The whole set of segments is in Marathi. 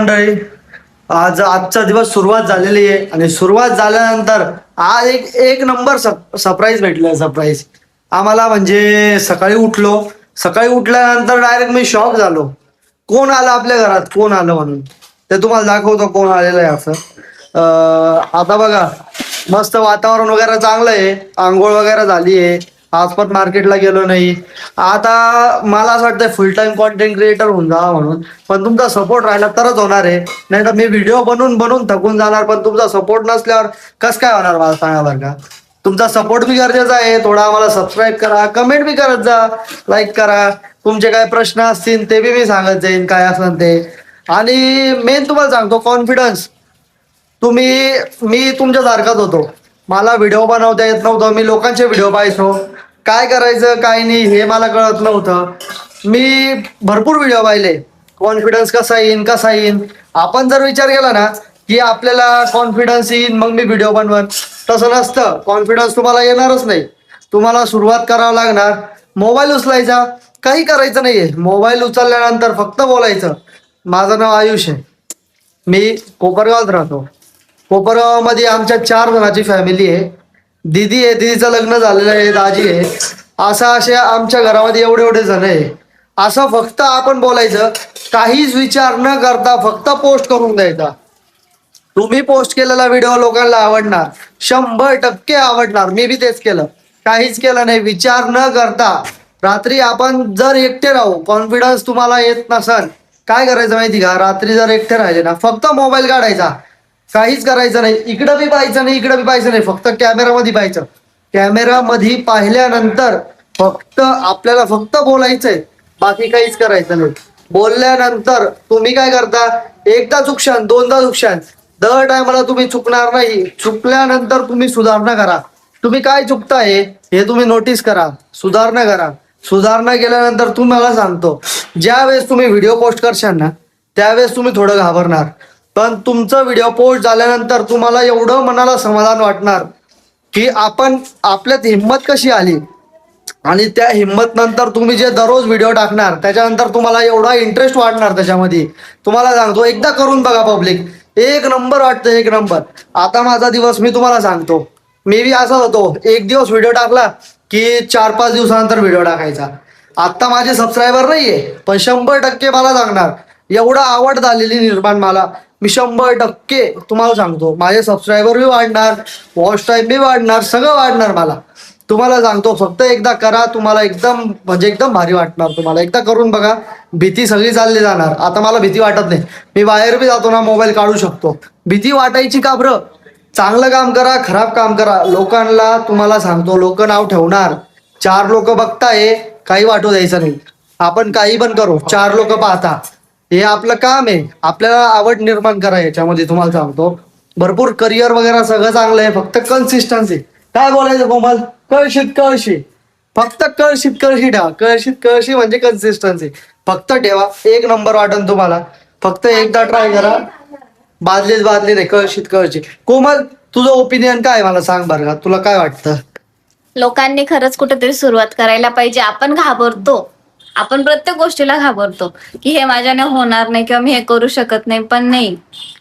मंडळी, आजचा दिवस सुरुवात झालेली आहे आणि सुरुवात झाल्यानंतर आज एक एक नंबर सरप्राईज भेटलं. सरप्राईज आम्हाला म्हणजे सकाळी उठल्यानंतर डायरेक्ट मी शॉक झालो. कोण आलं आपल्या घरात, कोण आलं म्हणून ते तुम्हाला दाखवतो कोण आलेलं आहे असं. आता बघा, मस्त वातावरण वगैरे चांगलं आहे, आंघोळ वगैरे झाली आहे, आज पण मार्केटला गेलो नाही. आता मला असं वाटतं फुल टाइम कॉन्टेंट क्रिएटर होऊन जावा म्हणून, पण तुमचा सपोर्ट राहिला तरच होणार आहे. नाही तर मी व्हिडिओ बनवून थकून जाणार, पण तुमचा सपोर्ट नसल्यावर कसं काय होणार मला सांगा बरं का. तुमचा सपोर्ट बी गरजेचा आहे. थोडा आम्हाला सबस्क्राईब करा, कमेंट बी करत जा, लाईक करा. तुमचे काय प्रश्न असतील ते बी मी सांगत जाईन काय असेल ते. आणि मेन तुम्हाला सांगतो, कॉन्फिडन्स. मी तुमच्यासारखाच होतो. मला व्हिडिओ बनवता येत नव्हतं, मी लोकांचे व्हिडिओ पाहायचो, काय करायचं काय नाही हे मला कळत नव्हतं. मी भरपूर व्हिडिओ पाहिले, कॉन्फिडन्स कसा येईन. आपण जर विचार केला ना की आपल्याला कॉन्फिडन्स येईन मग मी व्हिडिओ बनवन, तसं नसतं. कॉन्फिडन्स तुम्हाला येणारच नाही. तुम्हाला सुरुवात करावं लागणार. मोबाईल उचलायचा, काही करायचं नाहीये. मोबाईल उचलल्यानंतर फक्त बोलायचं, माझं नाव आयुष आहे, मी कोपरगावात राहतो. कोपरगावमध्ये आमच्या 4 जणांची फॅमिली आहे. दिदी आहे, दिदीचं लग्न झालेलं आहे, दाजी आहे, असे आमच्या घरामध्ये एवढे जण आहे. असं फक्त आपण बोलायचं, काहीच विचार न करता फक्त पोस्ट करून द्यायचा. तुम्ही पोस्ट केलेला व्हिडिओ लोकांना आवडणार, 100% आवडणार. मी बी तेच केलं, काहीच केलं नाही विचार न करता. रात्री आपण जर एकटे राहू, कॉन्फिडन्स तुम्हाला येत नसेल, काय करायचं माहिती का, रात्री जर एकटे राहिले ना, फक्त मोबाईल काढायचा, काहीच करायचं नाही, इकडं बी पाहायचं नाही, फक्त कॅमेरामध्ये पाहायचं. कॅमेरामध्ये पाहिल्यानंतर आपल्याला फक्त बोलायचंय, बाकी काहीच करायचं नाही. बोलल्यानंतर तुम्ही काय करता, एकदा चुकशान, दोनदा चुकशान, दर टायमाला तुम्ही चुकणार नाही. चुकल्यानंतर तुम्ही सुधारणा करा. तुम्ही काय चुकताय हे तुम्ही नोटीस करा, सुधारणा करा. सुधारणा केल्यानंतर तुम्हाला सांगतो, ज्या वेळेस तुम्ही व्हिडिओ पोस्ट करशाल ना, त्यावेळेस तुम्ही थोडं घाबरणार, पण तुमचं व्हिडिओ पोस्ट झाल्यानंतर तुम्हाला एवढं मनाला समाधान वाटणार की आपल्यात हिंमत कशी आली. आणि त्या हिंमत नंतर तुम्ही जे दररोज व्हिडिओ टाकणार, त्याच्यानंतर तुम्हाला एवढा इंटरेस्ट वाढणार त्याच्यामध्ये. तुम्हाला सांगतो, एकदा करून बघा पब्लिक, एक नंबर वाटतं, एक नंबर. आता माझा दिवस मी तुम्हाला सांगतो, मी बी असा होतो, एक दिवस व्हिडिओ टाकला की 4-5 दिवसानंतर व्हिडिओ टाकायचा. आता माझे सबस्क्रायबर नाहीये, पण 100% मला सांगणार एवढं आवड झालेली निर्माण मला. मी 100% तुम्हाला सांगतो, माझे सबस्क्रायबर बी वाढणार, वॉच टाईम बी वाढणार, सगळं वाढणार मला. तुम्हाला सांगतो, फक्त एकदा करा, तुम्हाला एकदम भारी वाटणार. तुम्हाला एकदा करून बघा, भीती सगळी चालली जाणार. आता मला भीती वाटत नाही, मी बाहेर बी जातो ना, मोबाईल काढू शकतो. भीती वाटायची का बरं. चांगलं काम करा, खराब काम करा, लोकांना तुम्हाला सांगतो, लोक नाव ठेवणार. 4 लोक बघताय, काही वाटू द्यायचं नाही. आपण काही पण करू, 4 लोक पाहता, हे आपलं काम आहे. आपल्याला आवड निर्माण करा याच्यामध्ये. तुम्हाला सांगतो, भरपूर करिअर वगैरे सगळं चांगलं आहे, फक्त कन्सिस्टन्सी. काय बोलायचं कोमल, कळशी, फक्त कळशी ठेवा. कळशी म्हणजे कन्सिस्टन्सी. फक्त ठेवा, एक नंबर वाटेल तुम्हाला. फक्त एकदा ट्राय करा. बादलीच नाही, कळशी. कोमल, तुझं ओपिनियन काय मला सांग बरं का, तुला काय वाटतं. लोकांनी खरंच कुठेतरी सुरुवात करायला पाहिजे. आपण घाबरतो, आपण प्रत्येक गोष्टीला घाबरतो की हे माझ्याने होणार नाही किंवा मी हे करू शकत नाही, पण नाही,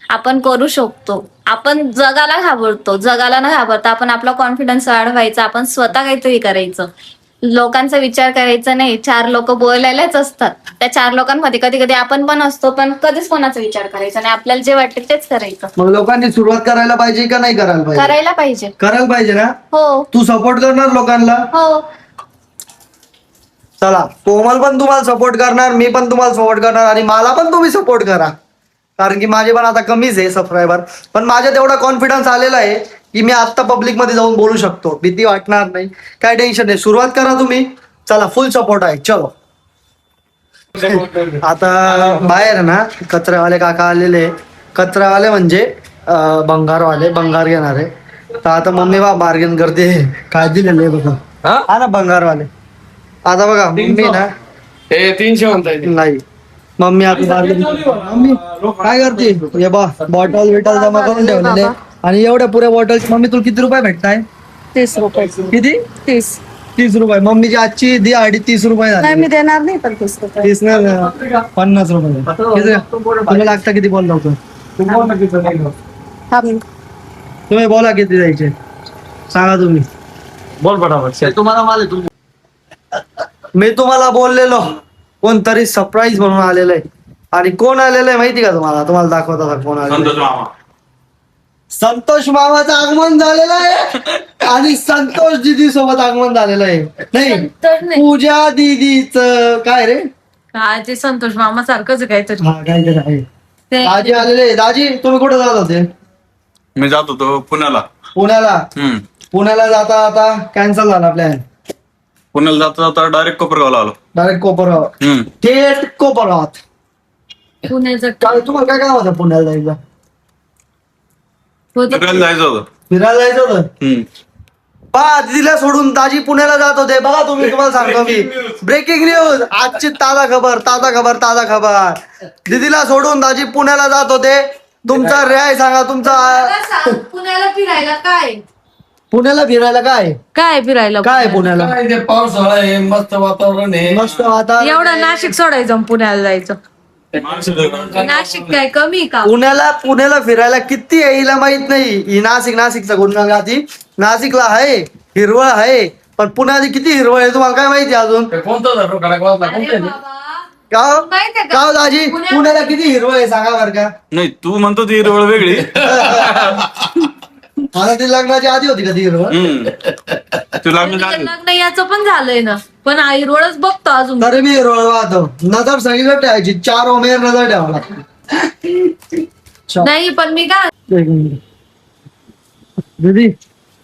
आपण करू शकतो. आपण जगाला घाबरतो, जगाला न घाबरता आपण आपला कॉन्फिडन्स वाढवायचा. आपण स्वतः काहीतरी करायचं, लोकांचा विचार करायचा नाही. 4 लोक बोलायलाच असतात, त्या 4 लोकांमध्ये कधी कधी आपण पण असतो, पण कधीच कोणाचा विचार करायचा नाही. आपल्याला जे वाटते तेच करायचं. मग लोकांनी सुरुवात करायला पाहिजे का नाही करायला पाहिजे. करायला पाहिजे ना. हो. तू सपोर्ट करणार लोकांना. हो. चला, कोमल पण तुम्हाला सपोर्ट करणार, मी पण तुम्हाला सपोर्ट करणार, आणि मला पण तुम्ही सपोर्ट करा. कारण की माझे पण आता कमीच आहे सबस्क्रायबर, पण माझ्यात एवढा कॉन्फिडन्स आलेला आहे की मी आता पब्लिक मध्ये जाऊन बोलू शकतो, भीती वाटणार नाही, काय टेन्शन नाही. सुरुवात करा तुम्ही. चला, फुल सपोर्ट आहे. चलो. आता बाहेर ना कचऱ्यावाले काका आलेले. कचऱ्यावाले म्हणजे भंगार घेणारे. तर आता मम्मी बार्गेन करते, काय दिलेले बघा. हा ना, भंगारवाले. आता बघा, मम्मी ना 300 म्हणताय नाही, मम्मी आता मम्मी काय करते, हे बा बॉटल जमा करून ठेवलेले, आणि एवढ्या पुऱ्या बॉटलची मम्मी तुला किती रुपये भेटताय. 30 रुपये. किती. 30. 30 रुपये मम्मीची आजची दिहाडी 30 रुपये नाही झाली. मी देणार नाही पण 30 रुपये. 30 नाही 50 रुपये तुला लागतं किती बोल लवकर थांब. तुम्ही बोला किती द्यायचे सांगा तुम्ही. बोल पटापट मी तुम्हाला बोललेलो कोणतरी सरप्राईज म्हणून आलेलं आहे आणि कोण आलेलं आहे माहिती का तुम्हाला दाखवत आता कोण आलेलं संतोष मामाचं आगमन झालेलं आहे आणि संतोष दीदी सोबत आगमन झालेलं आहे. नाही तर नाही. पूजा दीदीच काय रे काय ते संतोष मामा सारखंच आहे काहीतरी. हा काहीतरी आहे. ते दाजी आलेले दाजी तुम्ही कुठे जात होते मी जात होतो पुण्याला. पुण्याला पुण्याला जाता आता कॅन्सल झाला प्लॅन. पुण्याला जाता जाता डायरेक्ट कोपरगावला आलो. डायरेक्ट कोपरगाव थेट कोपरगावात. पुण्याचं काय तुम्हाला काय काम होतं पुण्याला जायचं होतं. फिरायला जायचं होतं. फिरायला जायचं होतं पहा दिदीला सोडून दाजी पुण्याला जात होते. बघा तुम्हाला सांगतो मी ब्रेकिंग न्यूज आजची ताजा खबर दिदीला सोडून दाजी पुण्याला जात होते. तुमचा रेय सांगा तुमचा पुण्याला फिरायला काय पुण्याला फिरायला काय काय फिरायला काय पुण्याला पावसाळा आहे मस्त वातावरण आहे. मस्त वातावरण एवढं नाशिक सोडायचं आणि पुण्याला जायचं. नाशिक काय कमी का पुण्याला फिरायला किती यायला माहित नाही. ही नाशिकचा गुणगाती नाशिकला आहे हिरवळ आहे पण पुण्याची किती हिरवळ आहे तुम्हाला काय माहिती अजून कोणतं धरण कडक गाव माहितीये का? गाव दाजी पुण्याला किती हिरवळ आहे सांगा बरं का. नाही तू म्हणतो ती हिरवळ वेगळी. आता ती लग्नाची आधी होती का ती हिरवळ तू लागून झाली. लग्न याचं पण झालंय ना पण आयुर्वेळच बघतो अजून. तरी मी हिरवळ वाहतो नजर सगळीकडे ठेवायची 4 ओमेर नजर ठेवा लागते. नाही पण मी काय एक मिनिट. दीदी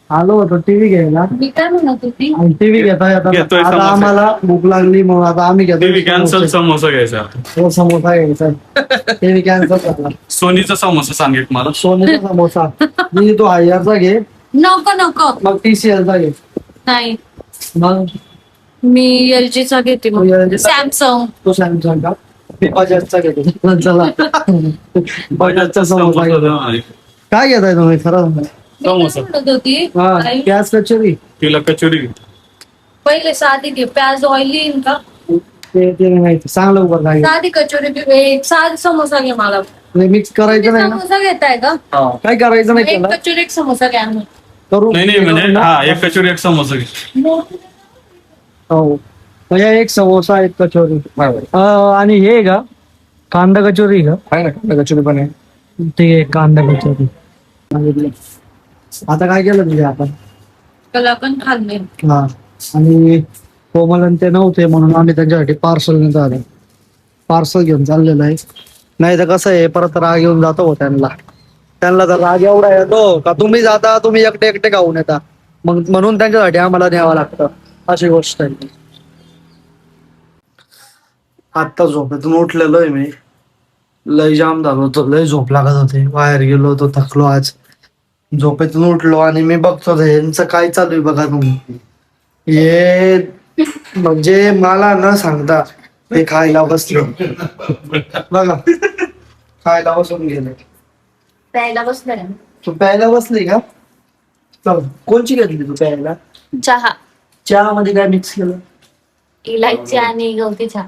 आलो होतो टीव्ही घ्यायला मी काय म्हणत होती आणि टीव्ही घेता घेतोय आता समोसा. आम्हाला भूक लागली म्हणून आता आम्ही टीव्ही कॅन्सल घेतो समोसा घ्यायचा. हो, समोसा घ्यायचा टीव्ही कॅन्सल झाला. सोनीचा समोसा सांगित मला. सोनीचा समोसा मी तो हायरचा घे नको मग TCL चा घे नाही मग मी LG चा घेते तू मग LG चा- सॅमसंग तो सॅमसंग का मी बजाजचा घेतो चला बजाजचा समोसा घेतो. काय घेताय तुम्ही खरं सांगा. समोसा. म्हणत होती हा आई, प्याज कचोरी तिला कचोरी घे. पहिले साधी घे प्याज ऑइली का ते नाही माहिती सांग लवकर काय साधी कचोरी बी एक साधी समोसा घे मला. मिक्स करायचं नाही ना समोसा घेताय का काय करायचं नाही एक त्याला कचोरी एक समोसा घ्या मग. करू नाही म्हणजे हा एक कचोरी एक समोसा घे. हो म्हणजे एक समोसा एक कचोरी आणि हे का कांदा कचोरी का कचोरी पण आहे. ठीक आहे कांदा कचोरी सांगितलं. आता काय केलं तुझे आपण कला पण खाल्ले हा आणि कोमल आणि ते नव्हते म्हणून आम्ही त्यांच्यासाठी पार्सल घेऊन चाललेलो आहे. नाही तर कसं आहे परत राग येऊन जातो हो त्यांना तर राग एवढा येतो का तुम्ही जाता तुम्ही एकटे खाऊन येता मग म्हणून त्यांच्यासाठी आम्हाला न्यावं लागतं अशी गोष्ट आहे. आत्ता झोपेतून उठलेलो आहे मी लय जाम झालो होतो लय झोप लागत होते बाहेर गेलो होतो थकलो आज झोपेतून उठलो आणि मी बघतो यांचं काय चालू आहे बघा तुम्ही हे म्हणजे मला न सांगता ते खायला बसले बघा खायला बसून गेले. प्यायला बसलं तू प्यायला बसली का चल कोणची घेतली तू प्यायला चहा चहा मध्ये काय मिक्स केलं इलायची आणि गवती चहा.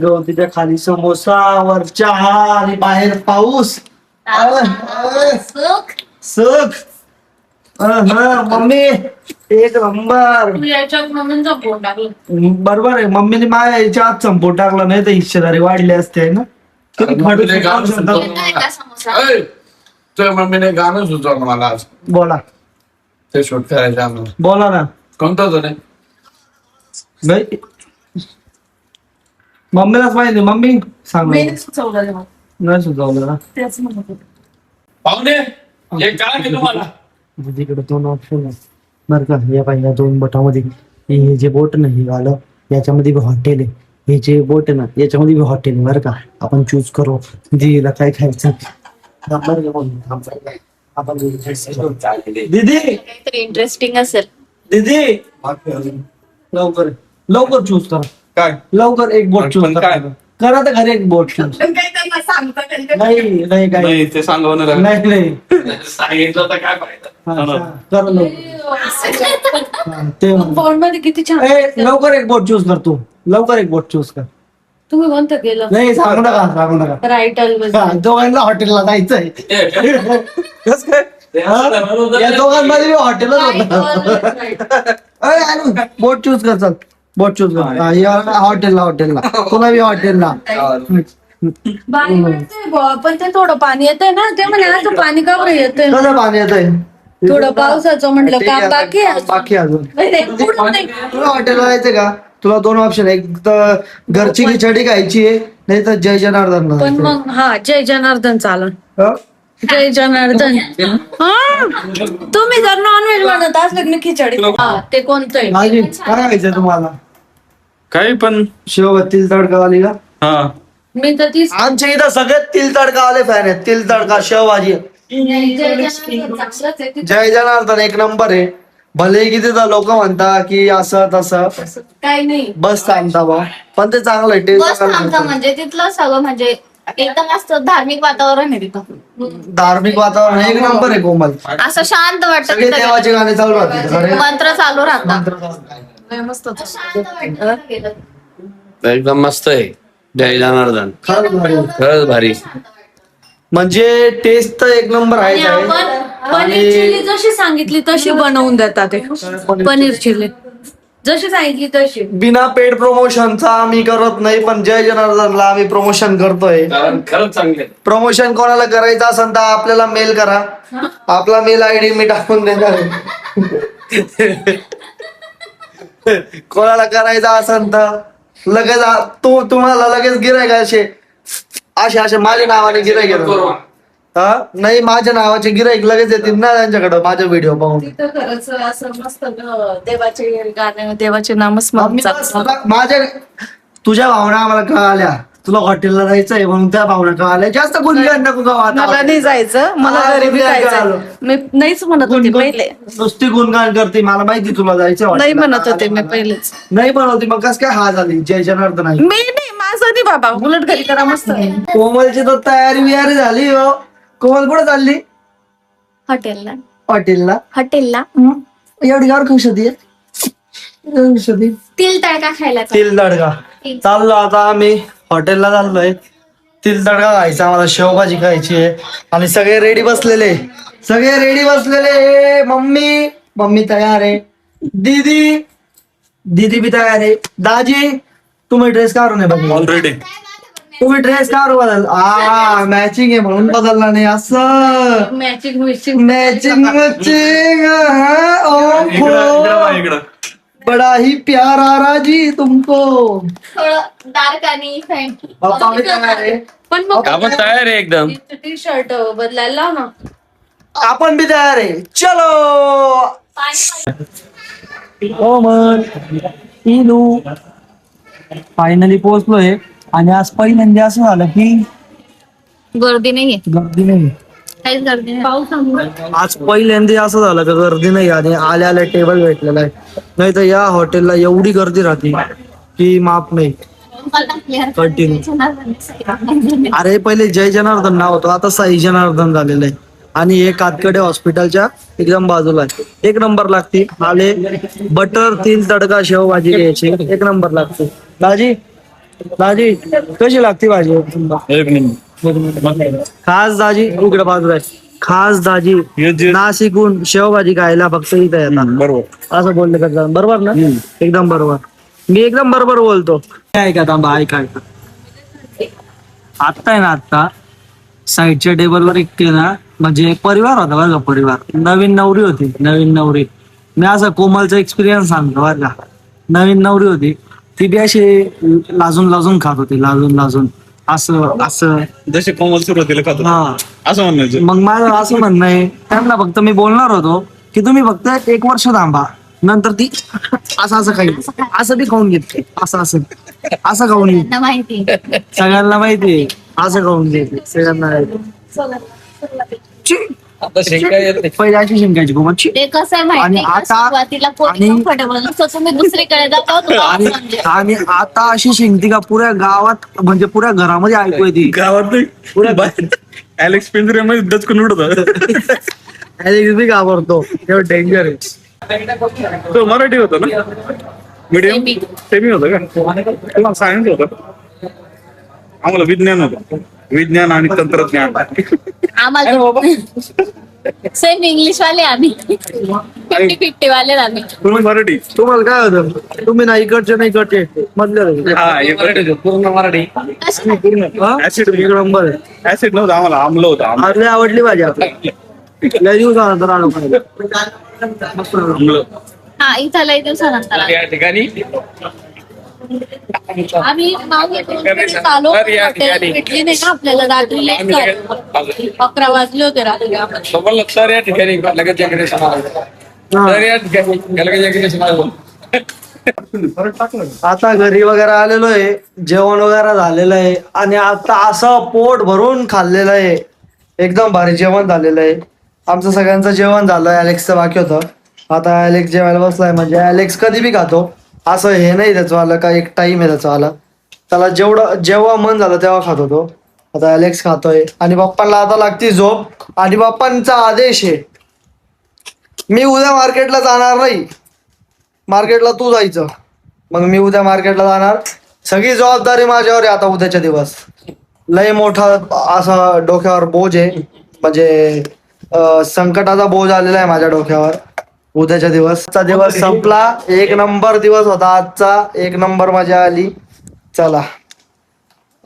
गवतीच्या खाली समोसा वर चहा आणि बाहेर पाऊस सुख. सुख मम्मी एक नंबर तू याच्यात मम्मींचा फोन टाकला बरोबर आहे मम्मीने माझ्या याच्या आत संपवून टाकला नाही तर हिस्सेदारी वाढली असते है ना तुम्ही खडूस खाऊ शकता. घेताय का समोसा अय, तुझ्या मम्मीने गाणं सुचवलं मला आज बोला ते शूट करायचं आम्हाला. बोला ना कोणतं होतं रे? भाई मम्मीलाच माहिती मम्मी सांग मी सुचवलं मग नाही सुचवलं ना तेच म्हणत होते. पाहुणे एक करा की तुम्हाला तिकडे 2 ऑप्शन आहे बरं का या पाहिजे 2 बोटामध्ये हे जे बोट नाही आलं याच्यामध्ये बी हॉटेल आहे हे जे बोट आहे ना याच्यामध्ये बी हॉटेल आहे बरं का आपण चूज करू दीदीला काय खायचं नंबर घे म्हणून. आपण दीदी काहीतरी इंटरेस्टिंग असेल. दीदी लवकर चूज करा काय लवकर एक बोट चूज पण करा काय? करा तर घरी एक बोट चूज. नाही नाही काही नाही ते सांगावं नाही लागलं. नाही नाही सांगितलं तर काय फायदा. हा, कर लवकर. हा, ते म्हण. फोन मध्ये किती छान ए, लवकर एक बोट चूज कर तू. लवकर एक बोट चूज कर. तुम्ही कोणतं केलं नाही सांगू नका. रायटल हा, दोघांना हॉटेलला जायचंय. कसं काय? हा? या दोघांमध्ये हॉटेलच होतं. बोट चूज कर चल. बोट चूज कर. हा, या हॉटेलला तुला बी हॉटेलला. भारी वाटतंय बुवा, पण ते थोडं पाणी येतंय ना ते म्हणे असं पाणी का बरं येतंय कसं पाणी येत आहे? थोडं पावसाचं म्हटलं काम बाकी आहे अजून. बाकी अजून. नाही, नाही, पुढं नाही. तुला हॉटेलला जायचं का? तुला दोन ऑप्शन आहे. एक तर घरची खिचडी खायची आहे, नाही तर जय जनार्दन पण मग हा जय जनार्दन चालन. जय जनार्दन. हा तुम्ही जर नॉनव्हेज बनवत असलं की खिचडी हा, ते कोणतं आहे काय खायचंय तुम्हाला? काही पण शेव तिल तडकावाली का? हा मी तर तीच आमच्या इथं सगळे तिल तडकावाले फॅन आहेत. तिल तडका शेवभाजी. जय जनार्दन एक नंबर आहे. भले किती लोक म्हणता की असं तसं काही नाही. बस थांबता बा, पण ते चांगलं आहे. बस टेस्ट आमचं म्हणजे तिथलं सगळं म्हणजे एकदम मस्त धार्मिक वातावरण आहे तिथं. धार्मिक वातावरण एक नंबर आहे कोमल. असं शांत वाटतं सगळे तिथं देवाचे गाणे चालू राहते खरे. मंत्र चालू राहतात. मस्त शांत वाटतं तिथं गेलं. एकदम मस्त आहे जय जनार्दन. खरंच भारी. खरंच भारी. म्हणजे टेस्ट तर एक नंबर आणि आहे. आपण पनीर चिल्ली जशी सांगितली तशी बनवून देतात ते पनीर चिल्ली जशी सांगितली तशी. बिना पेड प्रमोशनचा आम्ही करत नाही, पण जय जनार्दनला आम्ही प्रमोशन करतोय. कारण खरंच चांगले. प्रमोशन कोणाला करायचं असेल तर आपल्याला मेल करा. आपला मेल आयडी मी टाकून देणार आहे. कोणाला करायचं असेल तर लगेच तुम्हाला लगेच गिरायक असे माझ्या नावाने गिरायक येतात. हा नाही माझ्या नावाचे गिरायक लगेच येतील ना त्यांच्याकडे माझा व्हिडिओ पाहून. तिथं खरंच असं मस्त देवाचे गाणे देवाचे नामस्मरण चालतात. माझ्या तुझ्या भावना आम्हाला कळाल्या. तुला हॉटेलला जायचंय म्हणून त्या भावना कळाल्या. जास्त गुणगान नको गाव मला आता. नाही जायचं मला हा, घरी मी जायचं आलो. मी नाहीच म्हणत होते पहिले. नुसती गुणगान करते. मला माहिती तुला जायचं नाही हॉटेलला. म्हणत होते मी पहिलेच. नाही बनवते मग कस काय हा झाली जय जनार्दन आहे. मी नाही माझं नाही बाबा उलट घरी करा मस्त. कोमलची तर तयारी बियारी झाली हो. कोमल कुठे चालली? हॉटेलला हॉटेलला एवढी गार खुश होती. तिल तडका खायला चाललो. तिल तडका चाललो आता आम्ही हॉटेलला चाललोय. तिल तडका खायचा आम्हाला. शेवभाजी खायची आहे. आणि सगळे रेडी बसलेले. मम्मी तयार आहे. दीदी भी तयार आहे. दाजी तुम्ही ड्रेस काढून आहे बघ. ऑलरेडी तुम्ही ड्रेस काढून बदल. मॅचिंग आहे म्हणून बदलला नाही असं. मॅचिंग मॅचिंग इकडं बड़ा ही प्यारा राजी तुमको. थोडं डार्क आणि फॅन्ट. पापा भी तयार आहे. पण मग आपण तयार आहे एकदम. टी शर्ट बदलायला लाव ना. आपण भी तयार आहे. चलो ओमन इनू फायनली पोहोचलोय. आणि आज पहिल्यांदा असं झालं की गर्दी नाहीये. गर्दी नाही. काहीच गर्दी नाही. पाऊस आज पहिल्यांदा असं झालं का गर्दी नाही. आणि आल्या टेबल भेटलेला आहे. नाही तर या हॉटेलला एवढी गर्दी राहते की माप नाही. कंटिन्यू. अरे पहिले जय जनार्दन नाव होतं, आता साई जनार्दन झालेलं आहे. आणि हे कातकडे हॉस्पिटलच्या एकदम बाजूला आहे. एक नंबर लागते. आले बटर तिल तडका शेवभाजी घ्यायची. एक नंबर लागते. दाजी कशी लागते भाजी? खास दाजी इकडे बाजूला आहे. खास दाजी नाशिकहून शेवभाजी खायला फक्त इथं येतात. बरोबर असं बोलले का? बरोबर ना? एकदम बरोबर. मी एकदम बरोबर बोलतो. ऐका थांबा ऐका. आत्ता आहे ना आत्ता साईडच्या टेबलवर एक ना म्हणजे परिवार होता बरं का. परिवार नवीन नवरी होती. मी असं कोमलचा एक्सपिरियन्स सांगतो बरं का. नवीन नवरी होती. ती बी अशी लाजून खात होती. लाजून असं जसे कोमल सुरुवातीला खातो हा. असं म्हणायचं. मग माझं असं म्हणणं आहे त्यांना फक्त मी बोलणार होतो की तुम्ही फक्त 1 वर्ष थांबा. नंतर ती असं खाईल. असं बी खाऊन घेते. असं खाऊन घेते. माहिती. सगळ्यांना माहिती असं खाऊन घेते. सगळ्यांना माहिती. आता शेंगा येत नाही. पहिले अशी शिंकायची कोमलची. ते कसं आहे माहिती आणि का आता- सुरुवातीला कोणी आणि- कम्फर्टेबल नसतं तुम्ही दुसरीकडे जाता आणि आणि आता अशी शिंकती का पुऱ्या गावात म्हणजे पुऱ्या घरामध्ये ऐकू येते. गावात नाही पुढे बाहेर अलेक्स पिंजऱ्यामध्ये दचकून उडत Alex बी घाबरतो तेव्हा डेंजर आहे. तो मराठी होता ना मीडियम Semi. सेमी होतं का तुम्हाला सायन्स होतं आम्हाला विज्ञान होतं विज्ञान आणि तंत्रज्ञान आम्हाला सेम इंग्लिश वाले आम्ही 50-50 वाले आम्ही. तुम्ही मराठी तुम्हाला काय होतं तुम्ही ना इकडचे ना इकडचे मधले हा हे मराठी पूर्ण मराठी. ऍसिड एक नंबर आहे. ऍसिड नव्हतं आम्हाला आम्ल होतं आज लय आवडली भाजी आपली. लय दिवसानंतर आलो खायला. मस्त झालं. आम्ल हा इथं लई दिवसानंतर आलो. या ठिकाणी आम्ही मागे आलो हॉटेल भेटली नाही ना आपल्याला रात्री लेट झालं 11 वाजले होते रात्री आम्हाला. समजलं तर या ठिकाणी लगेच याकडे समाज. तर या ठिकाणी लगेच याकडे समाज. आता घरी वगैरे आलेलो आहे जेवण वगैरे झालेलं आहे आणि आता असं पोट भरून खाल्लेलं आहे. एकदम भारी जेवण झालेलं आहे. आमचं सगळ्यांचं जेवण झालं. अलेक्सचं बाकी होतं. आता अलेक्स जेवायला बसलाय म्हणजे अलेक्स कधी बी खातो असं हे नाही त्याचं आलं का एक टाइम आहे त्याचा आला त्याला जेव्हा मन झालं तेव्हा खातो तो. आता अलेक्स खातोय आणि पप्पांना आता लागती झोप आणि पप्पांचा आदेश आहे मी उद्या मार्केटला जाणार नाही. मार्केटला तू जायचं. मग मी उद्या मार्केटला जाणार. सगळी जबाबदारी माझ्यावर आहे आता उद्याच्या दिवस. लय मोठा असा डोक्यावर बोज आहे म्हणजे संकटाचा बोज आलेला आहे माझ्या डोक्यावर उद्याच्या दिवस. आजचा दिवस संपला. एक नंबर दिवस होता आजचा. एक नंबर मजा आली. चला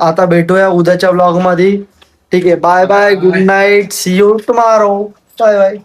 आता भेटूया उद्याच्या ब्लॉग मध्ये. ठीक आहे bye bye good night see you tomorrow bye bye.